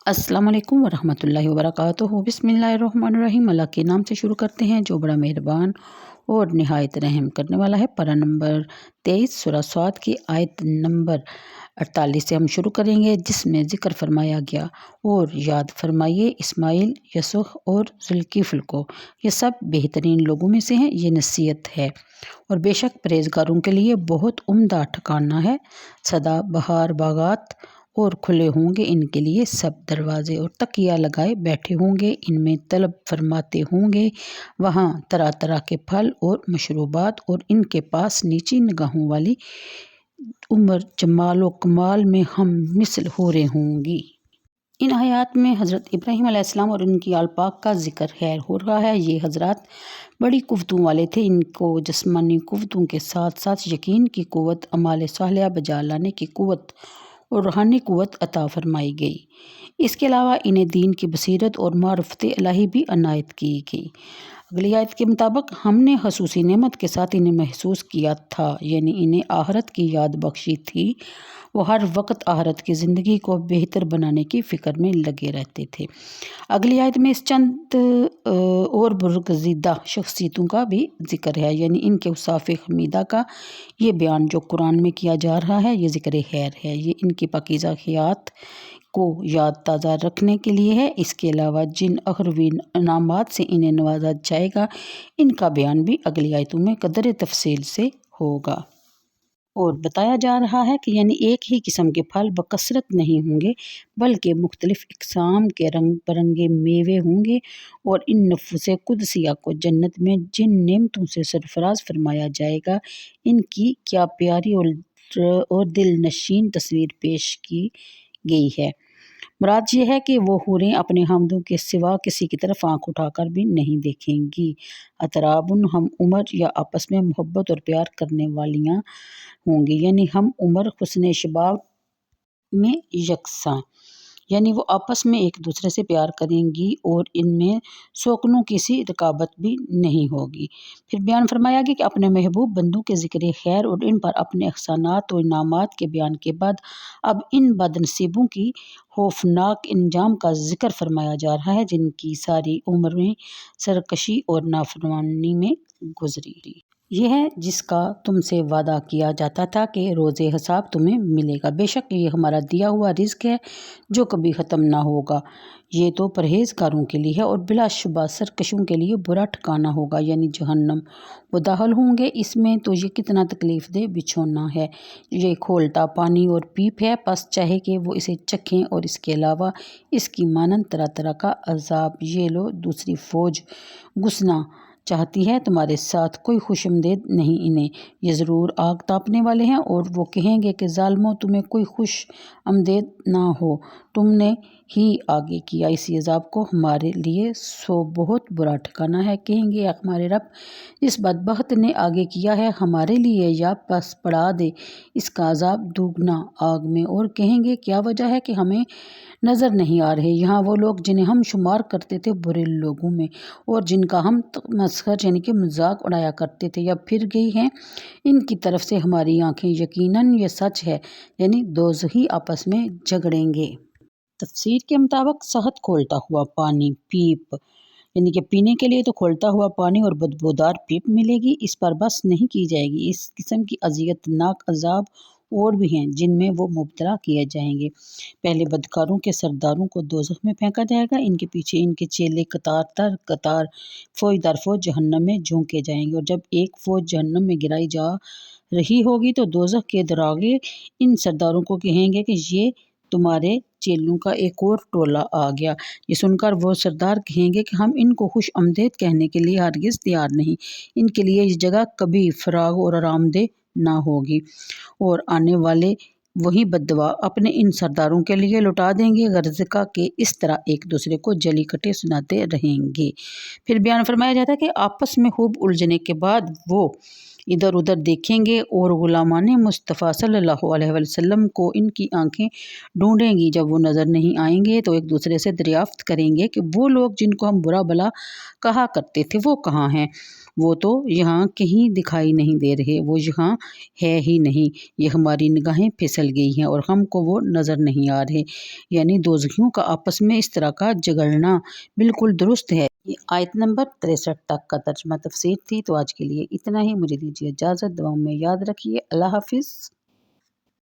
अस्सलाम वालेकुम वरहमतुल्लाहि वबरकातुहू। बिस्मिल्लाहिर्रहमानिर्रहीम। अल्लाह के नाम से शुरू करते हैं जो बड़ा मेहरबान और निहायत रहम करने वाला है। पारा नंबर 23 सूरह स्वाद की आयत नंबर 48 से हम शुरू करेंगे, जिसमें ज़िक्र फरमाया गया और याद फरमाइए इस्माइल, यूसुफ और जुल्किफ्ल को, ये सब बेहतरीन लोगों में से हैं। ये नसीहत है और बेशक परहेजगारों के लिए बहुत उम्दा ठिकाना है। सदा बहार बागात और खुले होंगे इनके लिए सब दरवाजे, और तकिया लगाए बैठे होंगे, इनमें तलब फरमाते होंगे वहाँ तरह तरह के फल और मशरूबात, और इनके पास नीची निगाहों वाली उम्र जमाल व कमाल में हम मिसल हो रहे होंगी। इन आयात में हज़रत इब्राहीम अलैहिस्सलाम और इनकी आल पाक का जिक्र खैर हो रहा है। ये हज़रात बड़ी कुव्वतों वाले थे। इनको जिस्मानी कुव्वतों के साथ साथ यकीन की कुव्वत, अमाल सालिहा बजा लाने की कुव्वत और रूहानी कुव्वत अता फरमाई गई। इसके अलावा इन्हें दीन की बसीरत और मारिफत इलाही भी अनायत की गई। अगली आयत के मुताबिक हमने खसूसी नेमत के साथ इन्हें महसूस किया था, यानी इन्हें आहरत की याद बख्शी थी। वो हर वक्त आहरत की ज़िंदगी को बेहतर बनाने की फ़िक्र में लगे रहते थे। अगली आयत में इस चंद और बुज़ुर्गज़ीदा शख्सियतों का भी जिक्र है, यानी इनके औसाफ़ हमीदा का ये बयान जो कुरान में किया जा रहा है, ये ज़िक्र खैर है। ये इनकी पाकीज़ा ख़ियात को याद ताज़ा रखने के लिए है। इसके अलावा जिन अखरवी इनामात से इन्हें नवाजा जाएगा, इनका बयान भी अगली आयतों में कदर तफसील से होगा। और बताया जा रहा है कि यानी एक ही किस्म के फल बकसरत नहीं होंगे, बल्कि मुख्तलिफ़ इक़साम के रंग बिरंगे मेवे होंगे। और इन नफ़्स कुदसिया को जन्नत में जिन नेमतों से सरफराज फरमाया जाएगा, इनकी क्या प्यारी और दिल नशीन तस्वीर पेश की गई है। मुराद ये है कि वो हूरें अपने हमदों के सिवा किसी की तरफ आँख उठाकर भी नहीं देखेंगी। अतराबुन हम उम्र या आपस में मोहब्बत और प्यार करने वालियाँ होंगी, यानी हम उम्र हुस्न शबाब में यकसा, यानी वो आपस में एक दूसरे से प्यार करेंगी और इनमें शौकनों की सी रकाबत भी नहीं होगी। फिर बयान फरमाया गया कि अपने महबूब बंदों के ज़िक्र खैर और इन पर अपने एहसानात और इनामात के बयान के बाद अब इन बदनसीबों की खौफनाक इंजाम का जिक्र फरमाया जा रहा है, जिनकी सारी उम्र में सरकशी और नाफरमानी में गुजरी। यह है जिसका तुमसे वादा किया जाता था कि रोज़े हिसाब तुम्हें मिलेगा। बेशक ये हमारा दिया हुआ रिज़्क है जो कभी ख़त्म ना होगा। ये तो परहेज़गारों के लिए है और बिलाशुबा सरकशों के लिए बुरा ठिकाना होगा, यानी जहन्नम। वो दाखिल होंगे इसमें तो ये कितना तकलीफ़ दे बिछोना है। ये खोलता पानी और पीप है, बस चाहे कि वो इसे चखें, और इसके अलावा इसकी मानंद तरह तरह का अजाब। ये लो दूसरी फ़ौज घुसना चाहती है तुम्हारे साथ, कोई खुशमदेद नहीं इन्हें, ये ज़रूर आग तापने वाले हैं। और वो कहेंगे कि ज़ालिमों तुम्हें कोई खुश आमदेद ना हो, तुमने ही आगे किया इसी अजाब को हमारे लिए, सो बहुत बुरा ठिकाना है। कहेंगे हमारे रब, इस बदबख्त ने आगे किया है हमारे लिए, या बस पड़ा दे इसका अजाब दुगना आग में। और कहेंगे क्या वजह है कि हमें नज़र नहीं आ रहे यहाँ वो लोग जिन्हें हम शुमार करते थे बुरे लोगों में, और जिनका हम मस्खर यानी कि मजाक उड़ाया करते थे, या फिर गई हैं इनकी तरफ से हमारी आँखें, यकीनन ये सच है, यानी दोज़खी आपस में झगड़ेंगे। तफसीर के मुताबिक सहत खोलता हुआ पानी पीप, यानी कि पीने के लिए तो खोलता हुआ पानी और बदबूदार पीप मिलेगी। इस पर बस नहीं की जाएगी, इस किस्म की अजियतनाक अजाब और भी हैं जिनमें वो मुब्तला किए जाएंगे। पहले बदकारों के सरदारों को दोज़ख में फेंका जाएगा, इनके पीछे इनके चेले कतार दर कतार फौज दर फौज जहन्नम में झोंके जाएंगे। और जब एक फ़ौज जहन्नम में गिराई जा रही होगी तो दोज़ख के दरागे इन सरदारों को कहेंगे कि ये तुम्हारे चेलों का एक और टोला आ गया। ये सुनकर वो सरदार कहेंगे कि हम इनको खुश आमदेद कहने के लिए हरगिज़ तैयार नहीं, इनके लिए ये जगह कभी फराग और आरामदेह ना होगी। और आने वाले वही बद्दुआ अपने इन सरदारों के लिए लुटा देंगे, गर्ज़का के इस तरह एक दूसरे को जली कटे सुनाते रहेंगे। फिर बयान फरमाया जाता है कि आपस में खूब उलझने के बाद वो ادھر ادھر دیکھیں گے اور غلامان مصطفیٰ صلی اللہ علیہ وسلم کو ان کی آنکھیں ڈھونڈیں گی۔ جب وہ نظر نہیں آئیں گے تو ایک دوسرے سے دریافت کریں گے کہ وہ لوگ جن کو ہم برا بھلا کہا کرتے تھے وہ کہاں ہیں؟ وہ تو یہاں کہیں دکھائی نہیں دے رہے، وہ یہاں ہے ہی نہیں، یہ ہماری نگاہیں پھسل گئی ہیں اور ہم کو وہ نظر نہیں آ رہے۔ یعنی دوزخیوں کا آپس میں اس طرح کا جگڑنا بالکل درست ہے۔ یہ آیت نمبر 63 تک کا ترجمہ تفسیر تھی۔ تو آج کے لیے اتنا ہی، مجھے دیجیے اجازت، دعاؤں میں یاد رکھیے۔ اللہ حافظ۔